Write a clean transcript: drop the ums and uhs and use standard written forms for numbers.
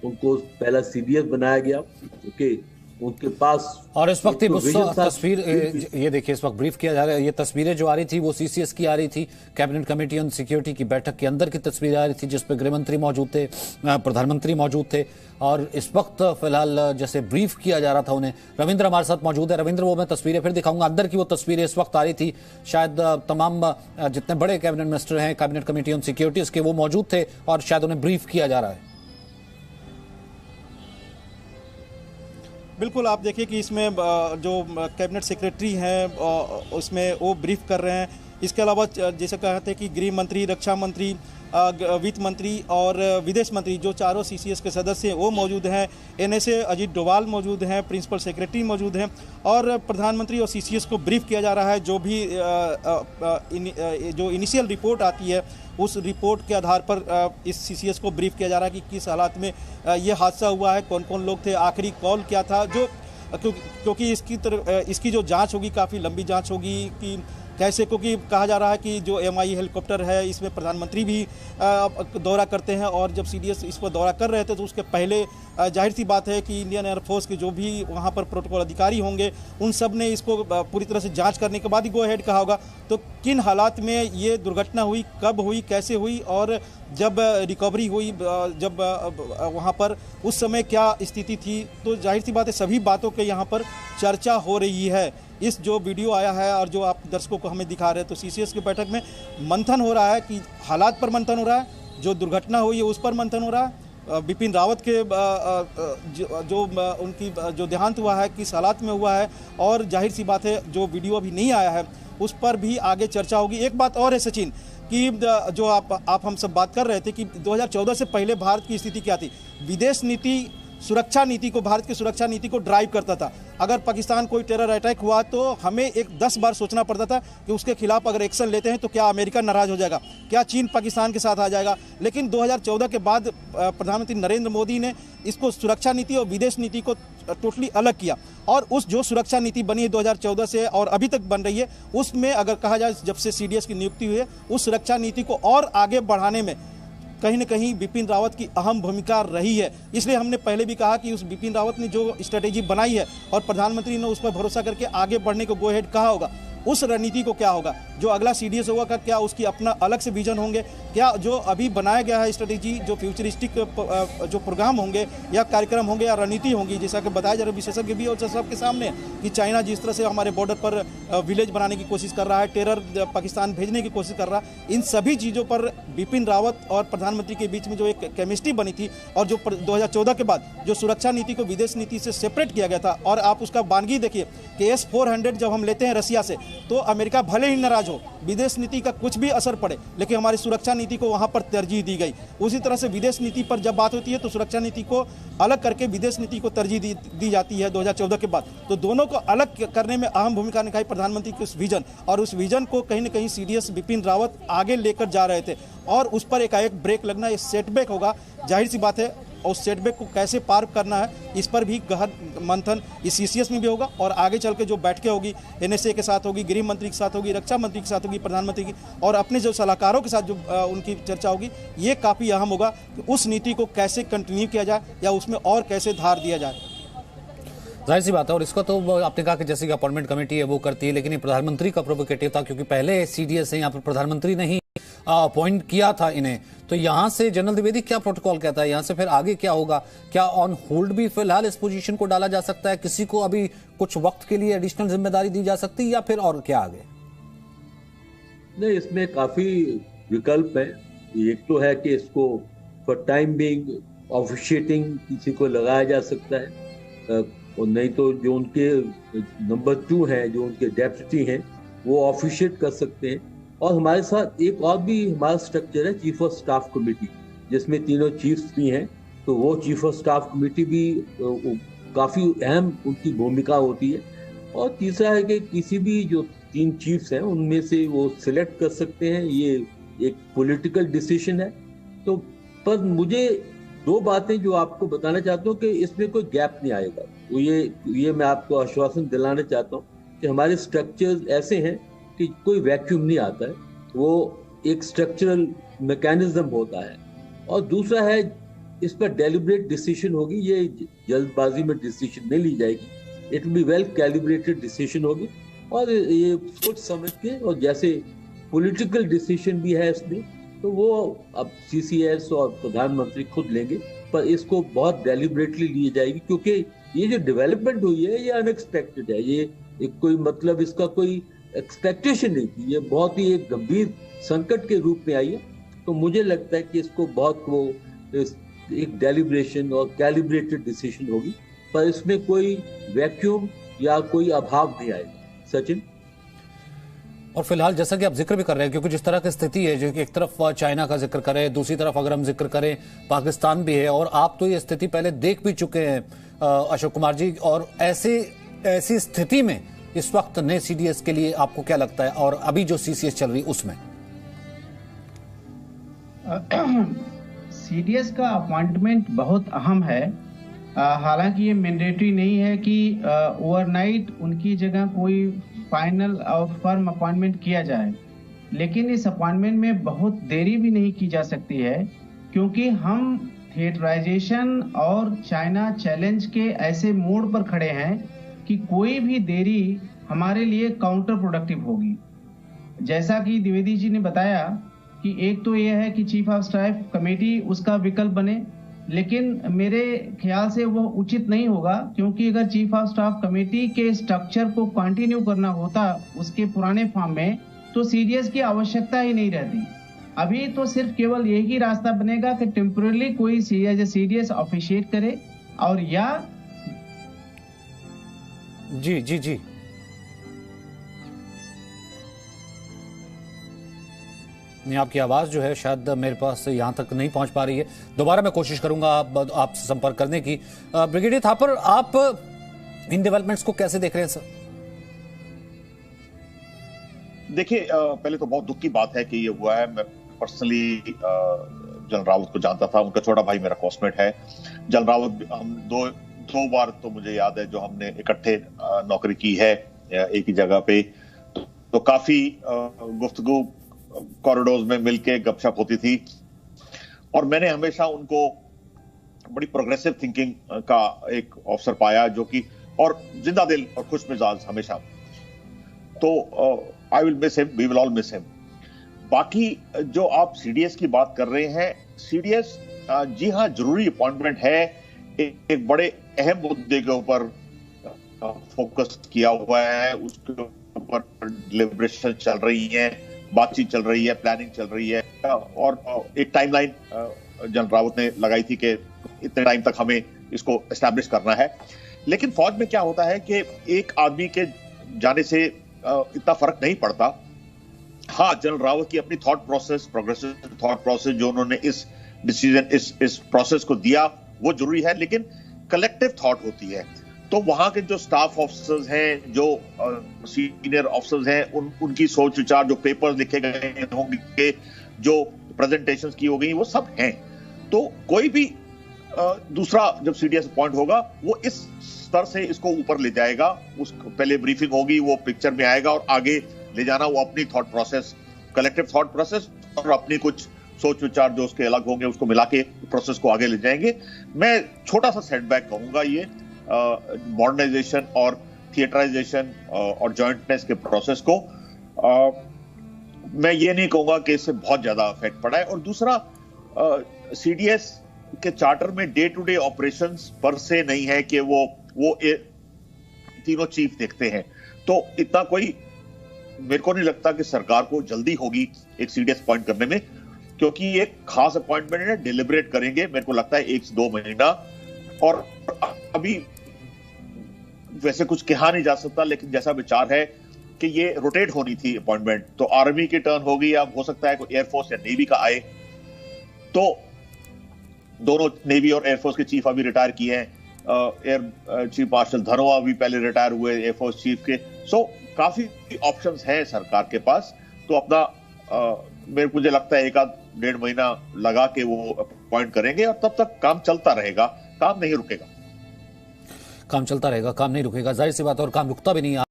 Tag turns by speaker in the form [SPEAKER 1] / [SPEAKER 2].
[SPEAKER 1] उनको पहला सीडीएस बनाया गया। ओके, उनके पास
[SPEAKER 2] और इस वक्त
[SPEAKER 1] तो
[SPEAKER 2] उस तस्वीर ये देखिए, इस वक्त ब्रीफ किया जा रहा है, ये तस्वीरें जो आ रही थी वो सीसीएस की आ रही थी, कैबिनेट कमेटी ऑन सिक्योरिटी की बैठक के अंदर की तस्वीरें आ रही थी, जिसपे गृह मंत्री मौजूद थे, प्रधानमंत्री मौजूद थे। और इस वक्त फिलहाल जैसे ब्रीफ किया जा रहा था उन्हें, रविंद्र हमारे साथ मौजूद है। रविंद्र, वो मैं तस्वीरें फिर दिखाऊंगा, अंदर की वो तस्वीरें इस वक्त आ रही थी, शायद तमाम जितने बड़े कैबिनेट मिनिस्टर हैं कैबिनेट कमेटी ऑन सिक्योरिटी उसके, वो मौजूद थे और शायद उन्हें ब्रीफ किया जा रहा है।
[SPEAKER 3] बिल्कुल, आप देखिए कि इसमें जो कैबिनेट सेक्रेटरी हैं उसमें वो ब्रीफ कर रहे हैं। इसके अलावा जैसे कहते हैं कि गृह मंत्री, रक्षा मंत्री, वित्त मंत्री और विदेश मंत्री, जो चारों सीसीएस के सदस्य हैं वो मौजूद हैं। एनएसए अजीत डोभाल मौजूद हैं, प्रिंसिपल सेक्रेटरी मौजूद हैं और प्रधानमंत्री और सीसीएस को ब्रीफ किया जा रहा है। जो भी जो इनिशियल रिपोर्ट आती है उस रिपोर्ट के आधार पर इस सीसीएस को ब्रीफ किया जा रहा है कि किस हालात में ये हादसा हुआ है, कौन कौन लोग थे, आखिरी कॉल क्या था। जो क्योंकि इसकी जो जांच होगी काफ़ी लंबी जांच होगी कि कैसे, क्योंकि कहा जा रहा है कि जो MI हेलीकॉप्टर है इसमें प्रधानमंत्री भी दौरा करते हैं और जब सीडीएस इस पर दौरा कर रहे थे तो उसके पहले जाहिर सी बात है कि इंडियन एयरफोर्स के जो भी वहाँ पर प्रोटोकॉल अधिकारी होंगे उन सब ने इसको पूरी तरह से जांच करने के बाद ही गो अहेड कहा होगा। तो किन हालात में ये दुर्घटना हुई, कब हुई, कैसे हुई और जब रिकवरी हुई, जब वहाँ पर उस समय क्या स्थिति थी, तो जाहिर सी बात है सभी बातों के यहाँ पर चर्चा हो रही है। इस जो वीडियो आया है और जो आप दर्शकों को हमें दिखा रहे हैं, तो सीसीएस की बैठक में मंथन हो रहा है कि हालात पर मंथन हो रहा है, जो दुर्घटना हुई है उस पर मंथन हो रहा है, बिपिन रावत के जो उनकी जो देहांत हुआ है किस हालात में हुआ है, और जाहिर सी बात है जो वीडियो अभी नहीं आया है उस पर भी आगे चर्चा होगी। एक बात और है सचिन कि जो आप हम सब बात कर रहे थे कि 2014 से पहले भारत की स्थिति क्या थी। विदेश नीति सुरक्षा नीति को, भारत की सुरक्षा नीति को ड्राइव करता था। अगर पाकिस्तान कोई टेरर अटैक हुआ तो हमें 10 बार सोचना पड़ता था कि उसके खिलाफ अगर एक्शन लेते हैं तो क्या अमेरिका नाराज हो जाएगा, क्या चीन पाकिस्तान के साथ आ जाएगा। लेकिन 2014 के बाद प्रधानमंत्री नरेंद्र मोदी ने इसको सुरक्षा नीति और विदेश नीति को टोटली अलग किया और उस जो सुरक्षा नीति बनी है 2014 से और अभी तक बन रही है, उसमें अगर कहा जाए जब से सीडीएस की नियुक्ति हुई है उस सुरक्षा नीति को और आगे बढ़ाने में कहीं न कहीं बिपिन रावत की अहम भूमिका रही है। इसलिए हमने पहले भी कहा कि उस बिपिन रावत ने जो स्ट्रेटेजी बनाई है और प्रधानमंत्री ने उस पर भरोसा करके आगे बढ़ने को गो अहेड कहा होगा, उस रणनीति को क्या होगा, जो अगला सीडीएस होगा का क्या उसकी अपना अलग से विजन होंगे, क्या जो अभी बनाया गया है स्ट्रेटेजी, जो फ्यूचरिस्टिक जो प्रोग्राम होंगे या कार्यक्रम होंगे या रणनीति होंगी, जैसा कि बताया जा रहा है विशेषज्ञ भी और सबके सामने कि चाइना जिस तरह से हमारे बॉर्डर पर विलेज बनाने की कोशिश कर रहा है, टेरर पाकिस्तान भेजने की कोशिश कर रहा है, इन सभी चीज़ों पर बिपिन रावत और प्रधानमंत्री के बीच में जो एक केमिस्ट्री बनी थी और जो 2014 के बाद जो सुरक्षा नीति को विदेश नीति से सेपरेट किया गया था। और आप उसका बानगी देखिए कि S-400 जब हम लेते हैं रसिया से तो अमेरिका भले ही नाराज हो, विदेश नीति का कुछ भी असर पड़े, लेकिन हमारी सुरक्षा नीति को वहां पर तरजीह दी गई। उसी तरह से विदेश नीति पर जब बात होती है तो सुरक्षा नीति को अलग करके विदेश नीति को तरजीह दी जाती है 2014 के बाद। तो दोनों को अलग करने में अहम भूमिका निभाई प्रधानमंत्री के उस विजन, और उस विजन को कहीं न कहीं सीडीएस बिपिन रावत आगे लेकर जा रहे थे और उस पर एकाएक ब्रेक लगना, ये सेटबैक होगा। जाहिर सी बात है और सेटबैक को कैसे पार करना है इस पर भी गहन मंथन इस सीसीएस में भी होगा और आगे चल के जो बैठकें होगी एनएसए के साथ होगी, गृह मंत्री के साथ होगी, रक्षा मंत्री के साथ होगी, प्रधानमंत्री की और अपने जो सलाहकारों के साथ जो उनकी चर्चा होगी, ये काफ़ी अहम होगा कि उस नीति को कैसे कंटिन्यू किया जाए या उसमें और कैसे धार दिया जाए।
[SPEAKER 2] जाहिर सी बात है, और इसका तो आपने कहा कि जैसे कि अपॉइंटमेंट कमेटी है वो करती है, लेकिन ये प्रधानमंत्री का प्रोवोकेटिव था क्योंकि पहले सीडीएस है, यहाँ पर प्रधानमंत्री ने ही अपॉइंट किया था इन्हें। तो यहाँ से जनरल द्विवेदी क्या प्रोटोकॉल कहता है, यहाँ से फिर आगे क्या होगा? क्या ऑन होल्ड भी फिलहाल इस पोजीशन को डाला जा सकता है, किसी को अभी कुछ वक्त के लिए एडिशनल जिम्मेदारी दी जा सकती है या फिर और क्या आगे?
[SPEAKER 1] नहीं, इसमें काफी विकल्प है। एक तो है कि इसको फॉर टाइम बीइंग ऑफिशिएटिंग किसी को लगाया जा सकता है और नहीं तो जो उनके नंबर 2 हैं, जो उनके डेप्यूटी हैं, वो ऑफिशिएट कर सकते हैं। और हमारे साथ एक और भी हमारा स्ट्रक्चर है, चीफ ऑफ स्टाफ कमेटी, जिसमें तीनों चीफ्स भी हैं। तो वो चीफ ऑफ स्टाफ कमेटी भी काफ़ी अहम उनकी भूमिका होती है। और तीसरा है कि किसी भी जो 3 चीफ्स हैं उनमें से वो सिलेक्ट कर सकते हैं, ये एक पॉलिटिकल डिसीजन है। तो पर मुझे 2 बातें जो आपको बताना चाहता हूँ कि इसमें कोई गैप नहीं आएगा। तो ये मैं आपको आश्वासन दिलाना चाहता हूँ कि हमारे स्ट्रक्चर्स ऐसे हैं कि कोई वैक्यूम नहीं आता है, वो एक स्ट्रक्चरल मैकेनिज्म होता है। और दूसरा है इस पर डेलिब्रेट डिसीजन होगी, ये जल्दबाजी में डिसीजन नहीं ली जाएगी। It will be well calibrated decision होगी और ये सोच समझ के, और जैसे पॉलिटिकल डिसीजन भी है इसमें, तो वो अब सीसीएस और प्रधानमंत्री खुद लेंगे, पर इसको बहुत डेलिब्रेटली ली जाएगी, क्योंकि ये जो डेवलपमेंट हुई है ये अनएक्सपेक्टेड है। ये एक कोई मतलब इसका कोई एक्सपेक्टेशन नहीं थी, ये बहुत ही एक गंभीर संकट के रूप में आई है। तो मुझे लगता है कि इसको बहुत वो एक डेलिब्रेशन और कैलिब्रेटेड डिसीजन होगी, पर इसमें कोई वैक्यूम या कोई अभाव नहीं आएगा। सचिन।
[SPEAKER 2] और फिलहाल जैसा कि आप जिक्र भी कर रहे हैं, क्योंकि जिस तरह की स्थिति है, जो कि एक तरफ चाइना का जिक्र करें, दूसरी तरफ अगर हम जिक्र करें पाकिस्तान भी है, और आप तो ये स्थिति पहले देख भी चुके हैं अशोक कुमार जी, और ऐसी स्थिति में इस वक्त नए सीडीएस के लिए आपको क्या लगता है, और अभी जो सीसीएस चल रही उसमें?
[SPEAKER 4] सीडीएस का अपॉइंटमेंट बहुत अहम है। हालांकि ये मैंडेटरी नहीं है कि ओवरनाइट उनकी जगह कोई फाइनल और फर्म अपॉइंटमेंट किया जाए, लेकिन इस अपॉइंटमेंट में बहुत देरी भी नहीं की जा सकती है, क्योंकि हम थिएटराइजेशन और चाइना चैलेंज के ऐसे मोड़ पर खड़े हैं कि कोई भी देरी हमारे लिए काउंटर प्रोडक्टिव होगी। जैसा कि द्विवेदी जी ने बताया कि एक तो यह है कि चीफ ऑफ स्टाफ कमेटी उसका विकल्प बने, लेकिन मेरे ख्याल से वो उचित नहीं होगा, क्योंकि अगर चीफ ऑफ स्टाफ कमेटी के स्ट्रक्चर को कंटिन्यू करना होता उसके पुराने फॉर्म में, तो सीडीएस की आवश्यकता ही नहीं रहती। अभी तो सिर्फ केवल यही रास्ता बनेगा कि टेम्पोरली कोई सीडीएस ऑफिशिएट करे, और या
[SPEAKER 2] जी जी जी नहीं, आपकी आवाज जो है शायद मेरे पास यहां तक नहीं पहुंच पा रही है। दोबारा मैं कोशिश करूंगा आपसे संपर्क करने की। ब्रिगेडियर थापर, आप इन डेवलपमेंट्स को कैसे देख रहे हैं सर?
[SPEAKER 5] देखिए, पहले तो बहुत दुख की बात है कि ये हुआ है। मैं पर्सनली जनरल रावत को जानता था, उनका छोटा भाई मेरा क्लासमेट है। जनरल रावत, हम दो बार तो मुझे याद है जो हमने इकट्ठे नौकरी की है एक ही जगह पे, तो काफी गुफ्तगू कॉरिडोर्स में मिलके गपशप होती थी, और मैंने हमेशा उनको बड़ी प्रोग्रेसिव थिंकिंग का एक अवसर पाया, जो कि और जिंदा दिल और खुश मिजाज हमेशा। तो I will miss him, we will all miss him. बाकी जो आप सीडीएस की बात कर रहे हैं, सीडीएस जी हाँ जरूरी अपॉइंटमेंट है। एक बड़े अहम मुद्दे के ऊपर फोकस किया हुआ है, उसके ऊपर डिलिब्रेशन चल रही है, बातचीत चल रही है, प्लानिंग चल रही है, और एक टाइमलाइन जनरल रावत ने लगाई थी कि इतने टाइम तक हमें इसको एस्टैब्लिश करना है। लेकिन फौज में क्या होता है कि एक आदमी के जाने से इतना फर्क नहीं पड़ता। हाँ, जनरल रावत की अपनी thought process, progressive thought process जो उन्होंने इस डिसीजन, इस प्रोसेस को दिया, वो जरूरी है, लेकिन कलेक्टिव थॉट होती है। तो वहां के जो स्टाफ ऑफिसर्स हैं, जो सीनियर ऑफिसर्स हैं, उनकी सोच विचार, जो पेपर्स लिखे गए होंगे, जो प्रेजेंटेशंस की हो गई, वो सब हैं। तो कोई भी दूसरा जब सीडीएस अपॉइंट होगा, वो इस स्तर से इसको ऊपर ले जाएगा। उसको पहले ब्रीफिंग होगी, वो पिक्चर में आएगा, और आगे ले जाना वो अपनी thought process, collective thought process, और अपनी कुछ सोच विचार जो उसके अलग होंगे उसको मिला के प्रोसेस को आगे ले जाएंगे। मैं छोटा सा सेटबैक कहूंगा ये मॉडर्नाइजेशन और थिएटराइजेशन और जॉइंटनेस के प्रोसेस को। मैं ये नहीं कहूंगा कि इससे बहुत ज्यादा इफेक्ट पड़ा है। और दूसरा, सीडीएस के चार्टर में डे टू डे ऑपरेशंस पर से नहीं है कि वो तीनों चीफ देखते हैं, तो इतना कोई मेरे को नहीं लगता कि सरकार को जल्दी होगी एक सीडीएस अपॉइंट करने में, क्योंकि ये खास अपॉइंटमेंट है, डिलिब्रेट करेंगे मेरे को लगता है 1 से 2 महीना। और अभी वैसे कुछ कहा नहीं जा सकता, लेकिन जैसा विचार है कि ये रोटेट होनी थी अपॉइंटमेंट, तो आर्मी की टर्न होगी, या हो सकता है कोई एयरफोर्स या नेवी का आए। तो दोनों नेवी और एयरफोर्स के चीफ अभी रिटायर किए हैं, एयर चीफ मार्शल धनोआ भी पहले रिटायर हुए एयरफोर्स चीफ के। सो काफी ऑप्शंस हैं सरकार के पास। तो अपना मुझे लगता है 1-1.5 महीना लगा के वो अपॉइंट करेंगे, और तब तक काम चलता रहेगा, काम नहीं रुकेगा।
[SPEAKER 2] काम चलता रहेगा, काम नहीं रुकेगा, जाहिर सी बात, और काम रुकता भी नहीं।